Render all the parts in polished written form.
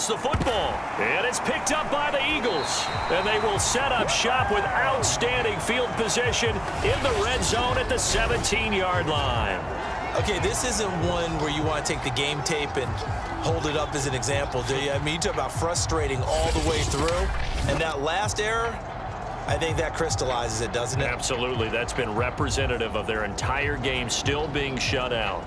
gets the football. And it's picked up by the Eagles. And they will set up shop with outstanding field position in the red zone at the 17-yard line. Okay, this isn't one where you want to take the game tape and hold it up as an example, do you? I mean, you talk about frustrating all the way through. And that last error, I think that crystallizes it, doesn't it? Absolutely. That's been representative of their entire game still being shut out.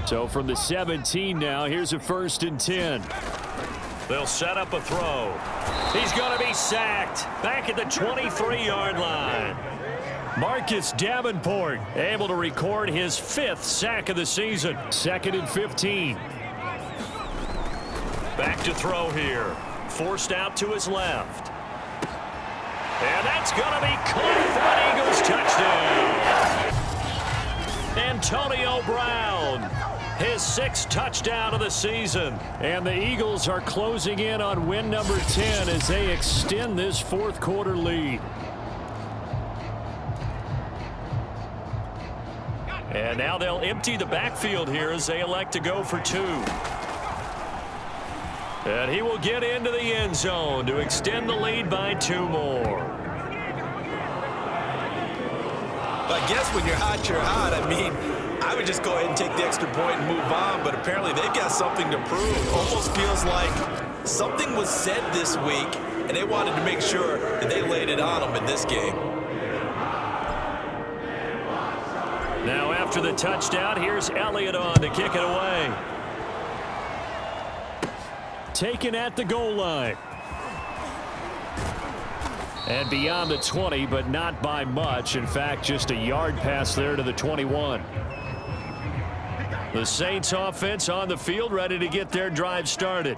So from the 17 now, here's a 1st and 10. They'll set up a throw. He's going to be sacked back at the 23-yard line. Marcus Davenport able to record his 5th sack of the season. 2nd and 15. Back to throw here. Forced out to his left. And that's going to be caught for an Eagles touchdown. Antonio Brown, his 6th touchdown of the season. And the Eagles are closing in on win number 10 as they extend this 4th quarter lead. And now they'll empty the backfield here as they elect to go for 2. And he will get into the end zone to extend the lead by 2 more. I guess when you're hot, you're hot. I mean, I would just go ahead and take the extra point and move on, but apparently they've got something to prove. Almost feels like something was said this week, and they wanted to make sure that they laid it on them in this game. Now after the touchdown, here's Elliott on to kick it away. Taken at the goal line. And beyond the 20, but not by much. In fact, just a yard pass there to the 21. The Saints offense on the field, ready to get their drive started.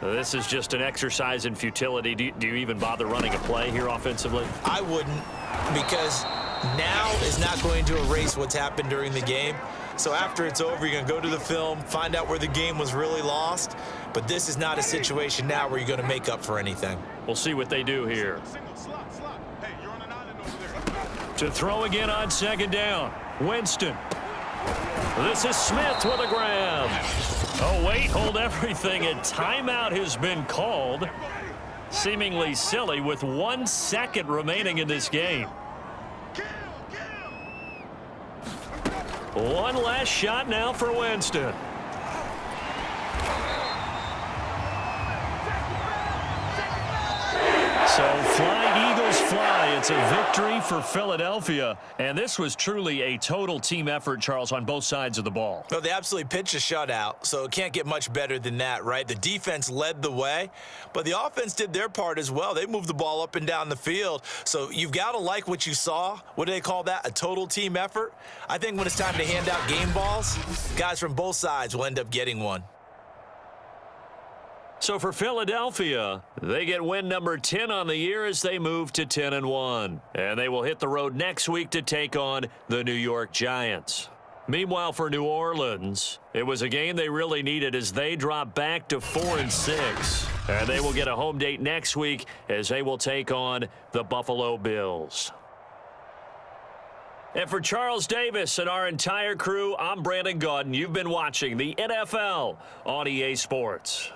This is just an exercise in futility. Do you even bother running a play here offensively? I wouldn't, because now is not going to erase what's happened during the game. So after it's over, you're going to go to the film, find out where the game was really lost. But this is not a situation now where you're going to make up for anything. We'll see what they do here. To throw again on 2nd down. Winston. This is Smith with a grab. Oh, wait, hold everything. A timeout has been called. Seemingly silly with 1 second remaining in this game. One last shot now for Winston. So fly, Eagles, fly. It's a victory for Philadelphia. And this was truly a total team effort, Charles, on both sides of the ball. Well, they absolutely pitched a shutout, so it can't get much better than that, right? The defense led the way, but the offense did their part as well. They moved the ball up and down the field. So you've got to like what you saw. What do they call that? A total team effort? I think when it's time to hand out game balls, guys from both sides will end up getting one. So for Philadelphia, they get win number 10 on the year as they move to 10-1. And they will hit the road next week to take on the New York Giants. Meanwhile, for New Orleans, it was a game they really needed as they drop back to 4-6. And they will get a home date next week as they will take on the Buffalo Bills. And for Charles Davis and our entire crew, I'm Brandon Gaudin. You've been watching the NFL on EA Sports.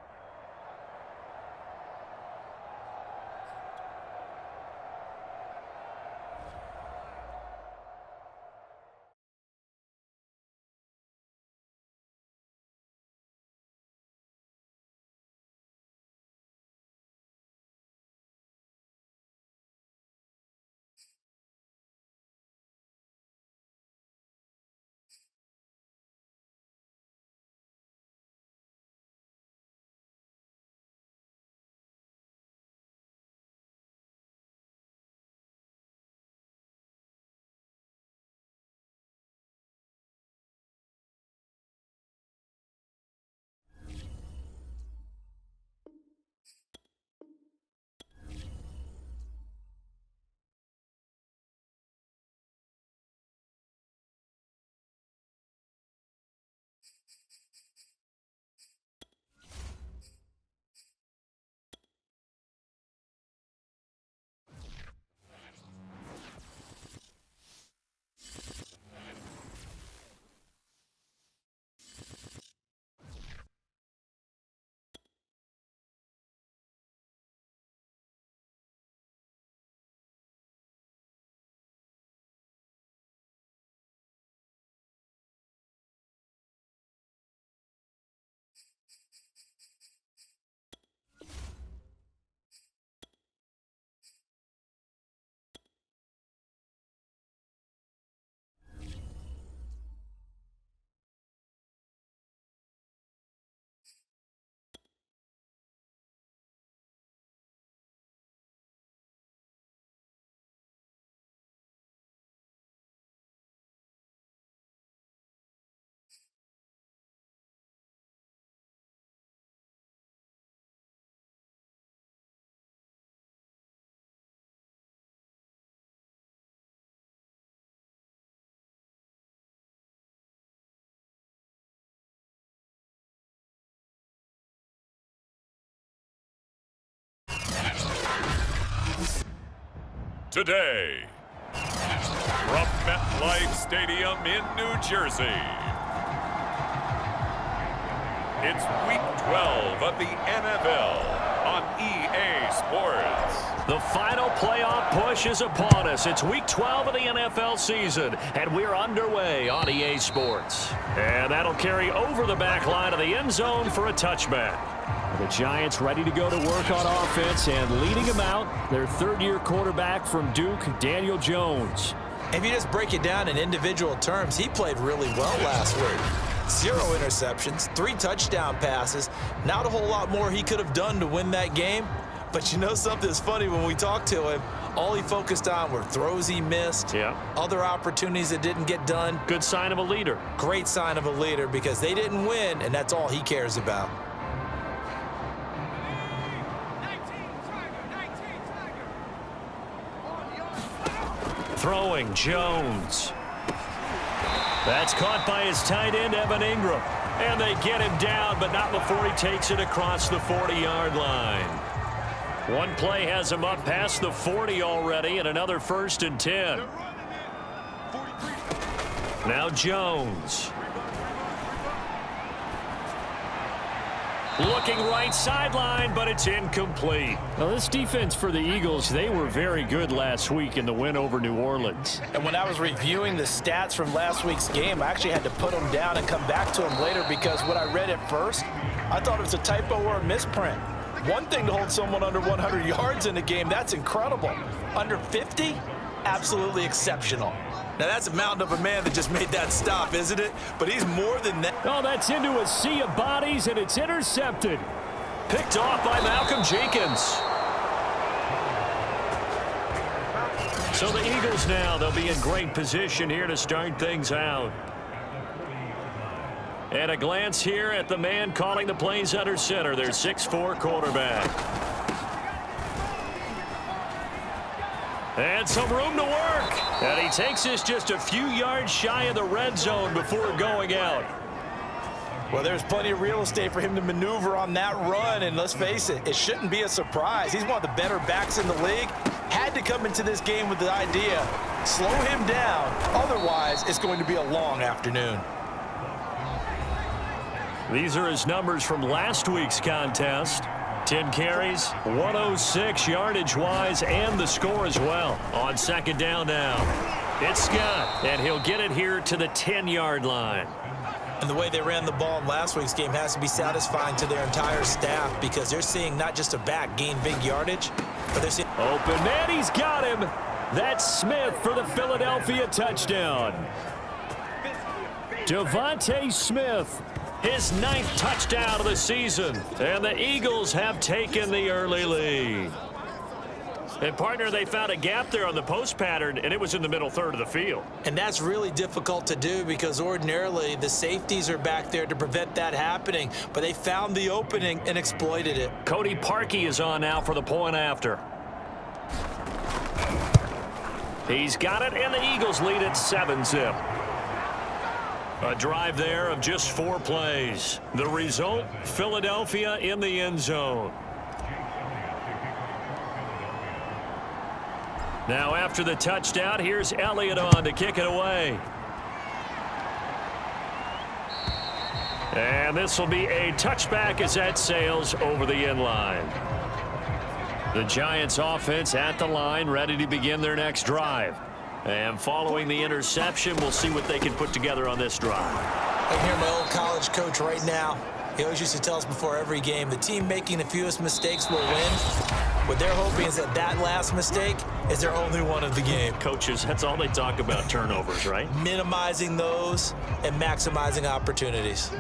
today. From MetLife Stadium in New Jersey, it's Week 12 of the NFL on EA Sports. The final playoff push is upon us. It's Week 12 of the NFL season, and we're underway on EA Sports. And that'll carry over the back line of the end zone for a touchback. The Giants ready to go to work on offense, and leading them out, their third-year quarterback from Duke, Daniel Jones. If you just break it down in individual terms, he played really well last week. 0 interceptions, 3 touchdown passes. Not a whole lot more he could have done to win that game. But you know something's funny, when we talked to him, all he focused on were throws he missed, other opportunities that didn't get done. Good sign of a leader. Great sign of a leader, because they didn't win, and that's all he cares about. Throwing, Jones. That's caught by his tight end, Evan Ingram. And they get him down, but not before he takes it across the 40-yard line. One play has him up past the 40 already, and another 1st and 10. Now Jones. Looking right sideline, but it's incomplete. Now, this defense for the Eagles, they were very good last week in the win over New Orleans. And when I was reviewing the stats from last week's game, I actually had to put them down and come back to them later, because what I read at first, I thought it was a typo or a misprint. One thing to hold someone under 100 yards in a game, that's incredible. Under 50, absolutely exceptional. Now, that's a mountain of a man that just made that stop, isn't it? But he's more than that. Oh, that's into a sea of bodies, and it's intercepted. Picked off by Malcolm Jenkins. So the Eagles now, they'll be in great position here to start things out. And a glance here at the man calling the plays under center, their 6'4" quarterback. And some room to work. And he takes us just a few yards shy of the red zone before going out. Well, there's plenty of real estate for him to maneuver on that run, and let's face it, it shouldn't be a surprise. He's one of the better backs in the league. Had to come into this game with the idea, slow him down, otherwise it's going to be a long afternoon. These are his numbers from last week's contest. 10 carries, 106 yardage-wise, and the score as well. On second down now, it's Scott, and he'll get it here to the 10-yard line. And the way they ran the ball in last week's game has to be satisfying to their entire staff, because they're seeing not just a back gain big yardage, but they're seeing... Open man, he's got him. That's Smith for the Philadelphia touchdown. Devontae Smith, his 9th touchdown of the season, and the Eagles have taken the early lead. And, partner, they found a gap there on the post pattern, and it was in the middle third of the field. And that's really difficult to do, because ordinarily the safeties are back there to prevent that happening, but they found the opening and exploited it. Cody Parkey is on now for the point after. He's got it, and the Eagles lead at 7-zip. A drive there of just 4 plays. The result, Philadelphia in the end zone. Now after the touchdown, here's Elliott on to kick it away. And this will be a touchback as that sails over the end line. The Giants offense at the line, ready to begin their next drive. And following the interception, we'll see what they can put together on this drive. I can hear my old college coach right now. He always used to tell us before every game, the team making the fewest mistakes will win. What they're hoping is that that last mistake is their only one of the game. Coaches, that's all they talk about, turnovers, right? Minimizing those and maximizing opportunities.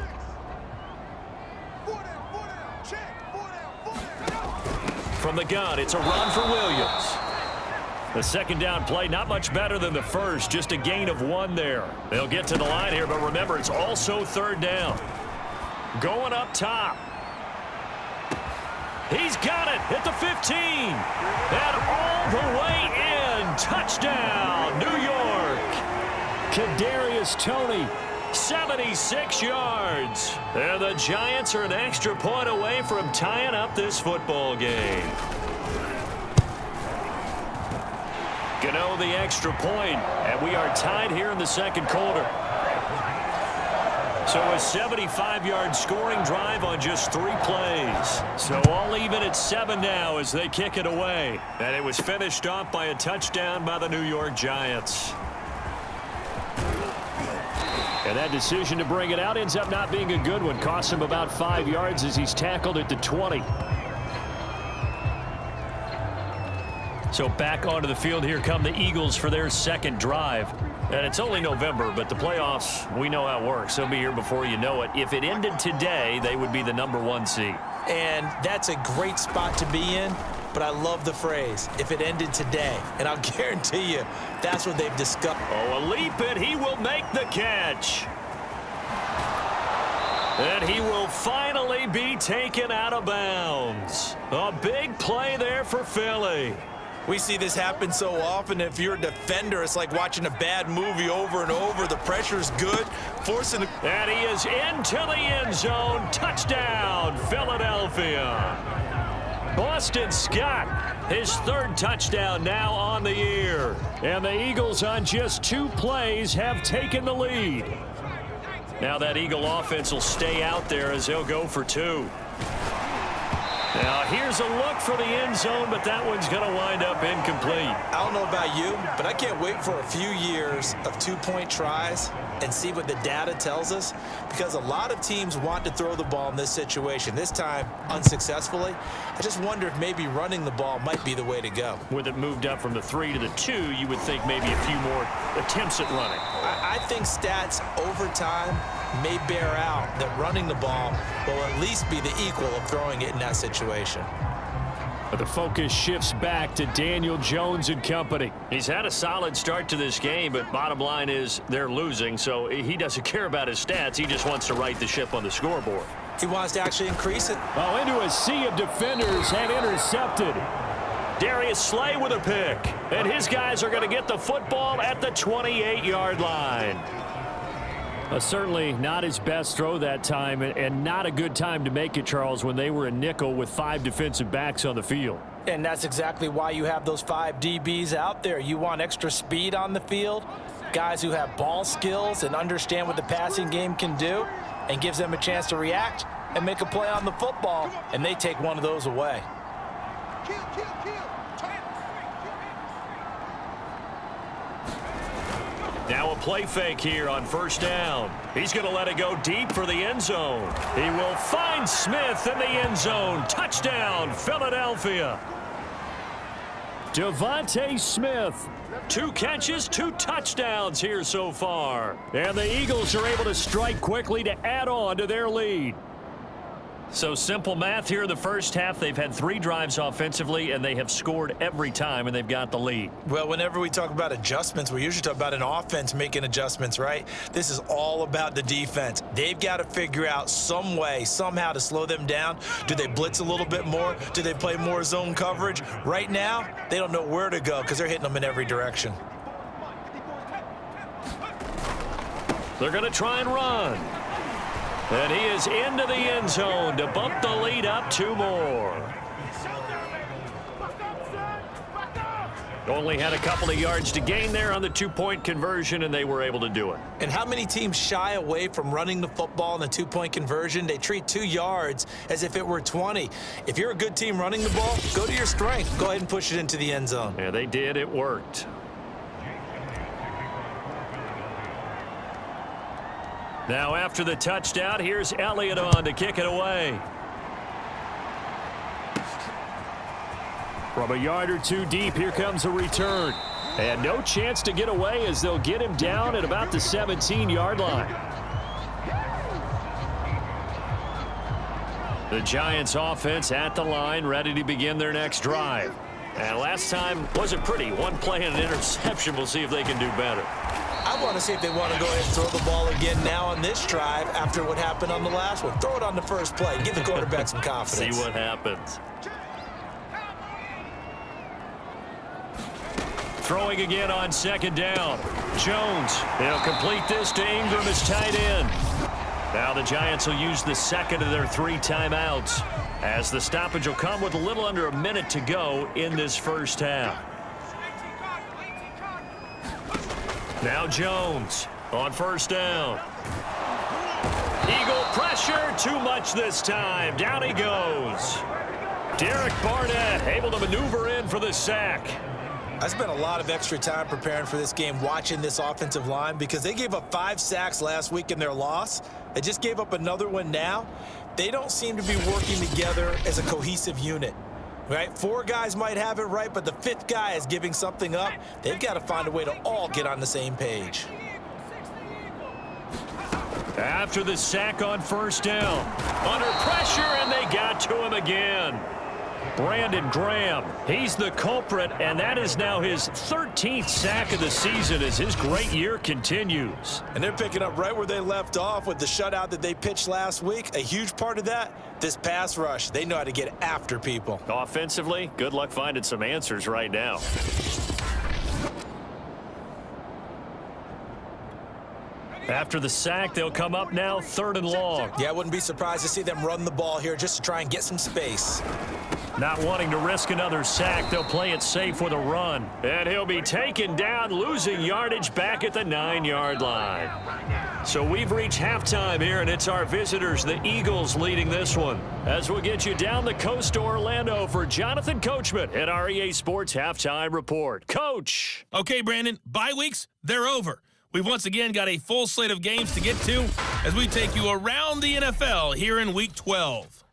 From the gun, it's a run for Williams. The second down play, not much better than the first, just a gain of 1 there. They'll get to the line here, but remember, it's also third down. Going up top. He's got it at the 15. And all the way in. Touchdown, New York. Kadarius Toney, 76 yards. And the Giants are an extra point away from tying up this football game. Gano the extra point, and we are tied here in the second quarter. So a 75-yard scoring drive on just 3 plays. So all even at 7 now as they kick it away. And it was finished off by a touchdown by the New York Giants. And that decision to bring it out ends up not being a good one. Costs him about 5 yards as he's tackled at the 20. So back onto the field, here come the Eagles for their second drive. And it's only November, but the playoffs, we know how it works. They'll be here before you know it. If it ended today, they would be the #1 seed. And that's a great spot to be in, but I love the phrase, if it ended today. And I'll guarantee you, that's what they've discovered. Oh, a leap, and he will make the catch. And he will finally be taken out of bounds. A big play there for Philly. We see this happen so often. If you're a defender, it's like watching a bad movie over and over. The pressure's good. Forcing the... And he is into the end zone. Touchdown, Philadelphia. Boston Scott, his 3rd touchdown now on the year. And the Eagles on just 2 plays have taken the lead. Now that Eagle offense will stay out there as they'll go for 2. Now here's a look for the end zone, but that one's going to wind up incomplete. I don't know about you, but I can't wait for a few years of 2-point tries and see what the data tells us, because a lot of teams want to throw the ball in this situation, this time unsuccessfully. I just wonder if maybe running the ball might be the way to go. With it moved up from the 3 to the 2, you would think maybe a few more attempts at running. I think stats over time may bear out that running the ball will at least be the equal of throwing it in that situation. But the focus shifts back to Daniel Jones and company. He's had a solid start to this game, but bottom line is they're losing, so he doesn't care about his stats. He just wants to right the ship on the scoreboard. He wants to actually increase it. Oh, into a sea of defenders and intercepted. Darius Slay with a pick, and his guys are going to get the football at the 28-yard line. Certainly not his best throw that time, and not a good time to make it, Charles, when they were a nickel with 5 defensive backs on the field. And that's exactly why you have those 5 DBs out there. You want extra speed on the field, guys who have ball skills and understand what the passing game can do, and gives them a chance to react and make a play on the football, and they take one of those away. Now a play fake here on 1st down. He's going to let it go deep for the end zone. He will find Smith in the end zone. Touchdown, Philadelphia. Devontae Smith. 2 catches, 2 touchdowns here so far. And the Eagles are able to strike quickly to add on to their lead. So simple math here in the first half. They've had 3 drives offensively, and they have scored every time, and they've got the lead. Well, whenever we talk about adjustments, we usually talk about an offense making adjustments, right? This is all about the defense. They've got to figure out some way, somehow to slow them down. Do they blitz a little bit more? Do they play more zone coverage? Right now, they don't know where to go because they're hitting them in every direction. They're going to try and run. And he is into the end zone to bump the lead up 2 more. Only had a couple of yards to gain there on the 2-point conversion, and they were able to do it. And how many teams shy away from running the football in the 2-point conversion? They treat 2 yards as if it were 20. If you're a good team running the ball, go to your strength. Go ahead and push it into the end zone. Yeah, they did. It worked. Now after the touchdown, here's Elliott on to kick it away. From a yard or 2 deep, here comes a return. And no chance to get away as they'll get him down at about the 17-yard line. The Giants offense at the line, ready to begin their next drive. And last time wasn't pretty. 1 play and an interception. We'll see if they can do better. I want to see if they want to go ahead and throw the ball again now on this drive after what happened on the last one. Throw it on the first play. Give the quarterback some confidence. See what happens. Throwing again on 2nd down. Jones, he'll complete this to Ingram as tight end. Now the Giants will use the 2nd of their 3 timeouts, as the stoppage will come with a little under a minute to go in this first half. Now Jones on first down. Eagle pressure, too much this time. Down he goes. Derek Barnett able to maneuver in for the sack. I spent a lot of extra time preparing for this game, watching this offensive line, because they gave up 5 sacks last week in their loss. They just gave up another one now. They don't seem to be working together as a cohesive unit. Right? 4 guys might have it right, but the 5th guy is giving something up. They've got to find a way to all get on the same page. After the sack on first down, under pressure, and they got to him again. Brandon Graham, he's the culprit, and that is now his 13th sack of the season as his great year continues. And they're picking up right where they left off with the shutout that they pitched last week. A huge part of that, this pass rush. They know how to get after people. Offensively, good luck finding some answers right now. After the sack, they'll come up now 3rd and long. Yeah, I wouldn't be surprised to see them run the ball here just to try and get some space. Not wanting to risk another sack, they'll play it safe with a run. And he'll be taken down, losing yardage back at the 9-yard line. So we've reached halftime here, and it's our visitors, the Eagles, leading this one. As we'll get you down the coast to Orlando for Jonathan Coachman at our EA Sports Halftime Report. Coach. Okay, Brandon, bye weeks, they're over. We've once again got a full slate of games to get to as we take you around the NFL here in Week 12.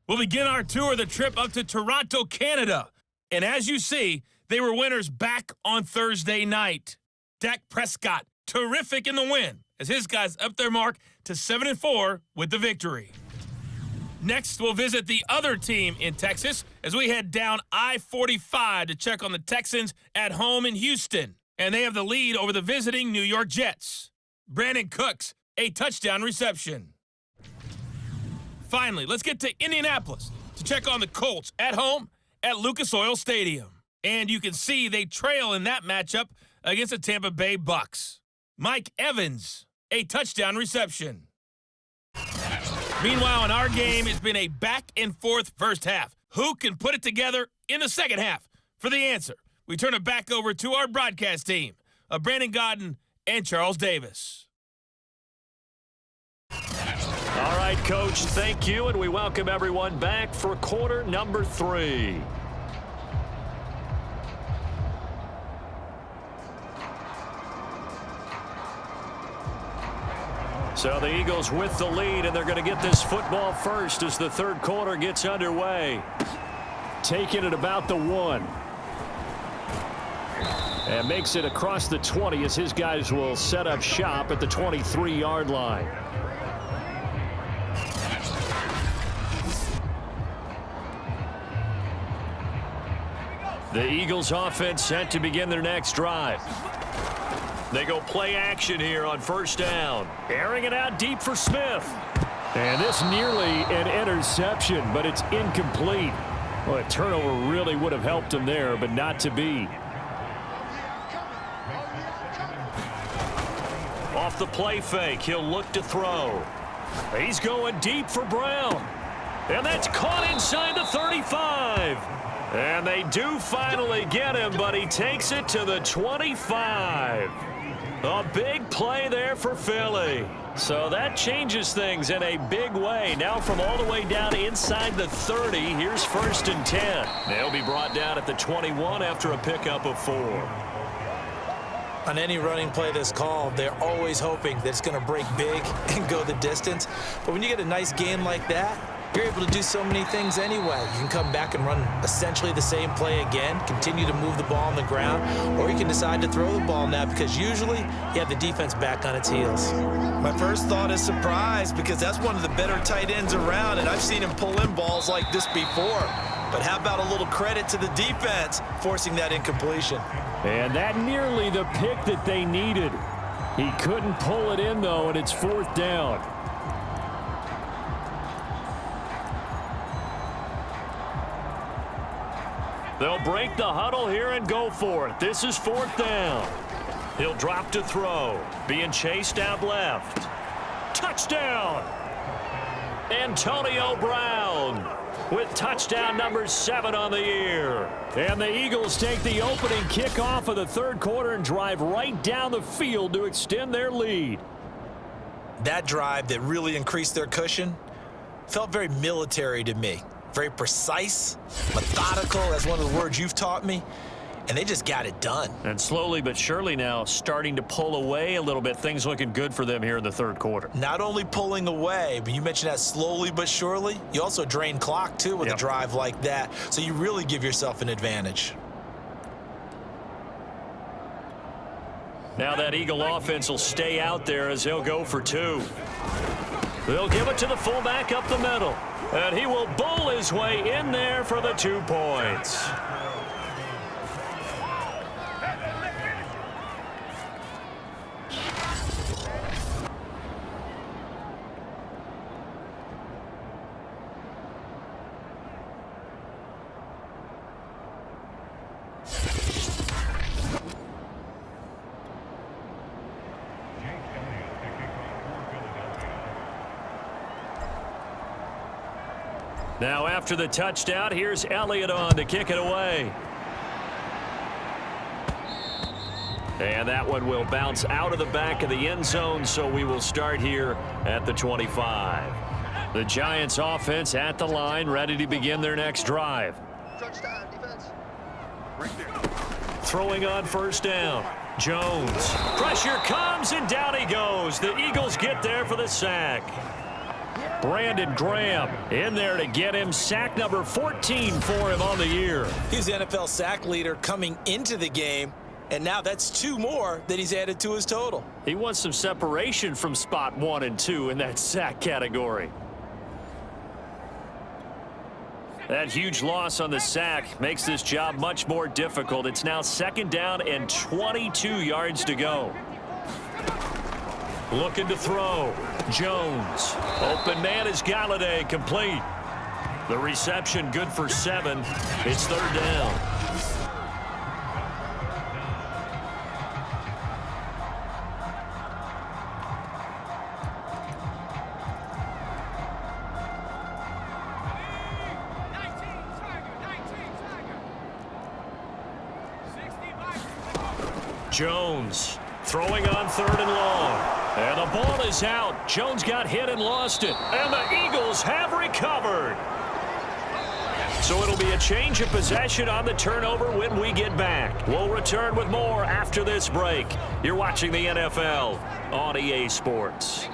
We'll begin our tour of the trip up to Toronto, Canada. And as you see, they were winners back on Thursday night. Dak Prescott, terrific in the win, as his guys upped their mark to 7-4 with the victory. Next, we'll visit the other team in Texas as we head down I-45 to check on the Texans at home in Houston. And they have the lead over the visiting New York Jets. Brandon Cooks, a touchdown reception. Finally, let's get to Indianapolis to check on the Colts at home at Lucas Oil Stadium. And you can see they trail in that matchup against the Tampa Bay Bucks. Mike Evans, a touchdown reception. Meanwhile, in our game, it's been a back-and-forth first half. Who can put it together in the second half? For the answer, we turn it back over to our broadcast team of Brandon Godden and Charles Davis. All right, Coach, thank you, and we welcome everyone back for quarter number 3. So the Eagles with the lead, and they're going to get this football first as the third quarter gets underway. Taking it about the 1. And makes it across the 20 as his guys will set up shop at the 23-yard line. The Eagles offense set to begin their next drive. They go play action here on first down. Airing it out deep for Smith. And this nearly an interception, but it's incomplete. Well, a turnover really would have helped him there, but not to be. Off the play fake, he'll look to throw. He's going deep for Brown. And that's caught inside the 35. And they do finally get him, but he takes it to the 25. A big play there for Philly. So that changes things in a big way. Now from all the way down inside the 30, here's 1st and 10. They'll be brought down at the 21 after a pickup of 4. On any running play that's called, they're always hoping that it's going to break big and go the distance. But when you get a nice game like that, you're able to do so many things anyway. You can come back and run essentially the same play again, continue to move the ball on the ground, or you can decide to throw the ball now because usually you have the defense back on its heels. My first thought is surprise because that's one of the better tight ends around, and I've seen him pull in balls like this before. But how about a little credit to the defense forcing that incompletion? And that nearly the pick that they needed. He couldn't pull it in, though, and it's 4th down. They'll break the huddle here and go for it. This is 4th down. He'll drop to throw. Being chased out left. Touchdown! Antonio Brown. with touchdown number 7 on the year. And the Eagles take the opening kickoff of the third quarter and drive right down the field to extend their lead. That drive that really increased their cushion felt very military to me. Very precise, methodical. That's one of the words you've taught me. And they just got it done. And slowly but surely now starting to pull away a little bit. Things looking good for them here in the third quarter. Not only pulling away, but you mentioned that slowly but surely. You also drain clock, too, with a drive like that. So you really give yourself an advantage. Now that Eagle offense will stay out there as they'll go for 2. They'll give it to the fullback up the middle. And he will bowl his way in there for the 2 points. Now after the touchdown, here's Elliott on to kick it away. And that one will bounce out of the back of the end zone, so we will start here at the 25. The Giants offense at the line, ready to begin their next drive. Touchdown, defense. Throwing on first down. Jones. Pressure comes, and down he goes. The Eagles get there for the sack. Brandon Graham in there to get him sack number 14 for him on the year. He's the NFL sack leader coming into the game, and now that's 2 more that he's added to his total. He wants some separation from spot 1 and 2 in that sack category. That huge loss on the sack makes this job much more difficult. It's now 2nd down and 22 yards to go. Looking to throw. Jones. Open man is Galladay, complete. The reception good for 7. It's 3rd down. Jones throwing on 3rd and long. And the ball is out. Jones got hit and lost it. And the Eagles have recovered. So it'll be a change of possession on the turnover when we get back. We'll return with more after this break. You're watching the NFL on EA Sports.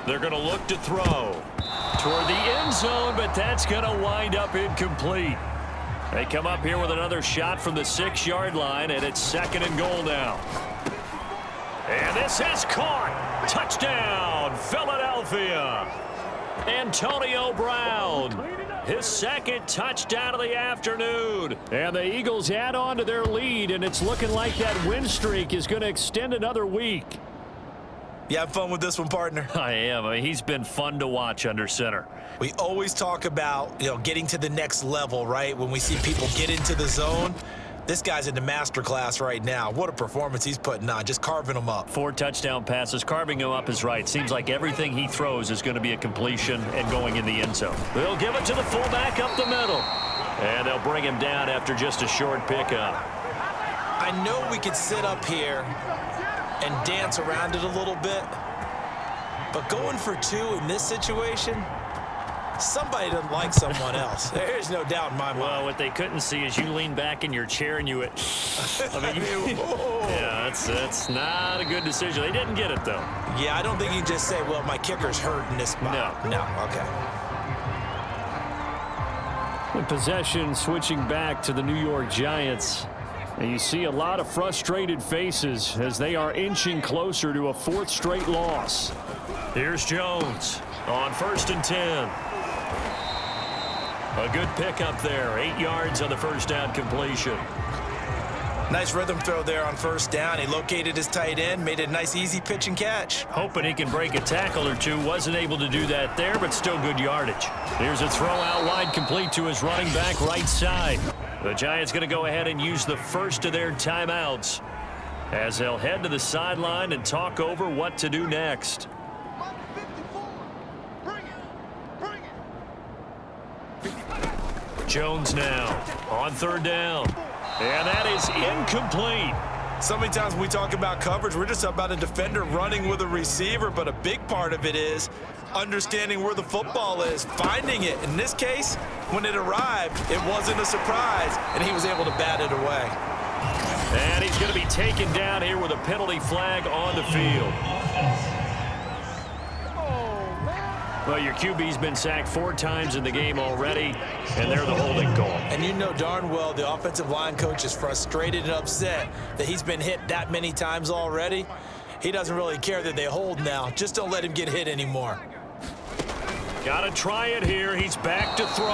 They're going to look to throw toward the end zone, but that's going to wind up incomplete. They come up here with another shot from the 6-yard line, and it's 2nd and goal now. And this is caught. Touchdown, Philadelphia. Antonio Brown, his 2nd touchdown of the afternoon. And the Eagles add on to their lead, and it's looking like that win streak is going to extend another week. You have fun with this one, partner? I am. I mean, he's been fun to watch under center. We always talk about, getting to the next level, right? When we see people get into the zone. This guy's in the master class right now. What a performance he's putting on, just carving them up. 4 touchdown passes. Carving him up is right. Seems like everything he throws is going to be a completion and going in the end zone. They'll give it to the fullback up the middle. And they'll bring him down after just a short pickup. I know we could sit up here and dance around it a little bit, but going for 2 in this situation, somebody doesn't like someone else. There's no doubt in my mind. Well, what they couldn't see is you lean back in your chair and you yeah, that's not a good decision. They didn't get it, though. Yeah, I don't think you can just say, well, my kicker's hurt in this spot. No, okay. With possession switching back to the New York Giants. And you see a lot of frustrated faces as they are inching closer to a 4th straight loss. Here's Jones on 1st and 10. A good pickup there. 8 yards on the first down completion. Nice rhythm throw there on 1st down. He located his tight end, made a nice easy pitch and catch. Hoping he can break a tackle or 2. Wasn't able to do that there, but still good yardage. Here's a throw out wide, complete to his running back right side. The Giants going to go ahead and use the first of their timeouts as they'll head to the sideline and talk over what to do next. Jones now on 3rd down. And that is incomplete. So many times when we talk about coverage, we're just about a defender running with a receiver, but a big part of it is understanding where the football is, finding it. In this case, when it arrived, it wasn't a surprise, and he was able to bat it away. And he's going to be taken down here with a penalty flag on the field. Well, your QB's been sacked 4 times in the game already, and they're the holding call. And you know darn well the offensive line coach is frustrated and upset that he's been hit that many times already. He doesn't really care that they hold now. Just don't let him get hit anymore. Got to try it here. He's back to throw.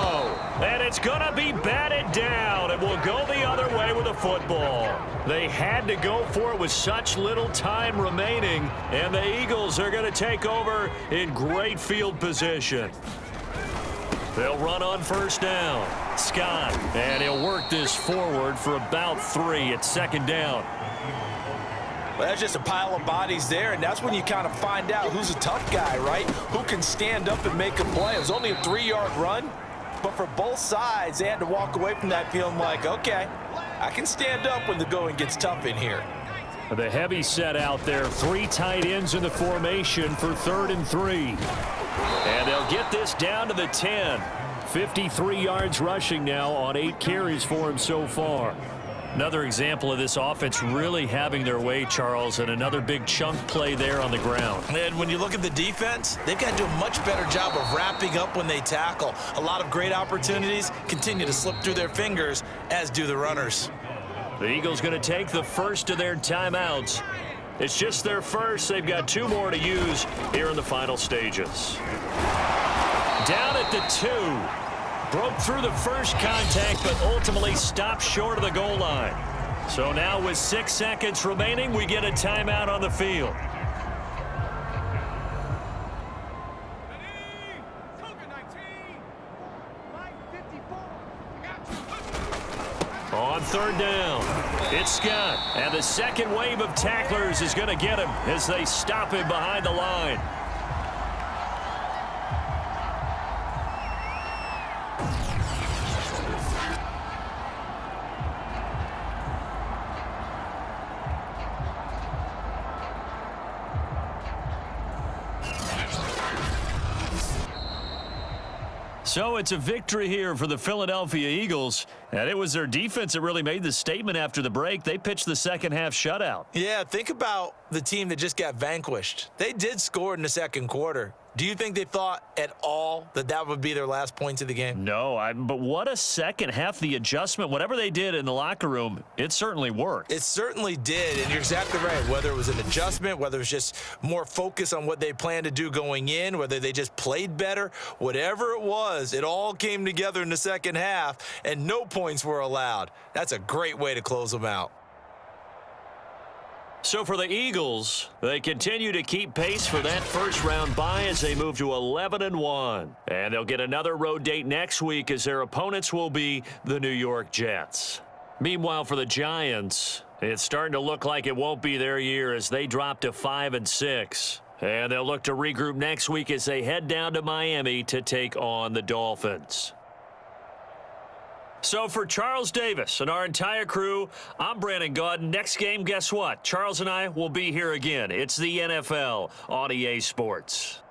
And it's going to be batted down. It will go the other way with the football. They had to go for it with such little time remaining. And the Eagles are going to take over in great field position. They'll run on 1st down. Scott. And he'll work this forward for about 3 at 2nd down. Well, that's just a pile of bodies there, and that's when you kind of find out who's a tough guy, right? Who can stand up and make a play. It was only a 3-yard run, but for both sides, they had to walk away from that feeling like, okay, I can stand up when the going gets tough in here. The heavy set out there. 3 tight ends in the formation for 3rd and 3. And they'll get this down to the 10. 53 yards rushing now on 8 carries for him so far. Another example of this offense really having their way, Charles, and another big chunk play there on the ground. And when you look at the defense, they've got to do a much better job of wrapping up when they tackle. A lot of great opportunities continue to slip through their fingers, as do the runners. The Eagles going to take the first of their timeouts. It's just their first. They've got 2 more to use here in the final stages. Down at the 2. Broke through the first contact, but ultimately stopped short of the goal line. So now with 6 seconds remaining, we get a timeout on the field. On 3rd down, it's Scott. And the second wave of tacklers is going to get him as they stop him behind the line. So it's a victory here for the Philadelphia Eagles, and it was their defense that really made the statement after the break. They pitched the second half shutout. Yeah, think about the team that just got vanquished. They did score in the second quarter. Do you think they thought at all that that would be their last points of the game? No, but what a second half. The adjustment, whatever they did in the locker room, it certainly worked. It certainly did, and you're exactly right. Whether it was an adjustment, whether it was just more focus on what they planned to do going in, whether they just played better, whatever it was, it all came together in the second half, and no points were allowed. That's a great way to close them out. So for the Eagles, they continue to keep pace for that first-round bye as they move to 11-1. And they'll get another road date next week as their opponents will be the New York Jets. Meanwhile, for the Giants, it's starting to look like it won't be their year as they drop to 5-6. And they'll look to regroup next week as they head down to Miami to take on the Dolphins. So for Charles Davis and our entire crew, I'm Brandon Gaudin. Next game, guess what? Charles and I will be here again. It's the NFL on EA Sports.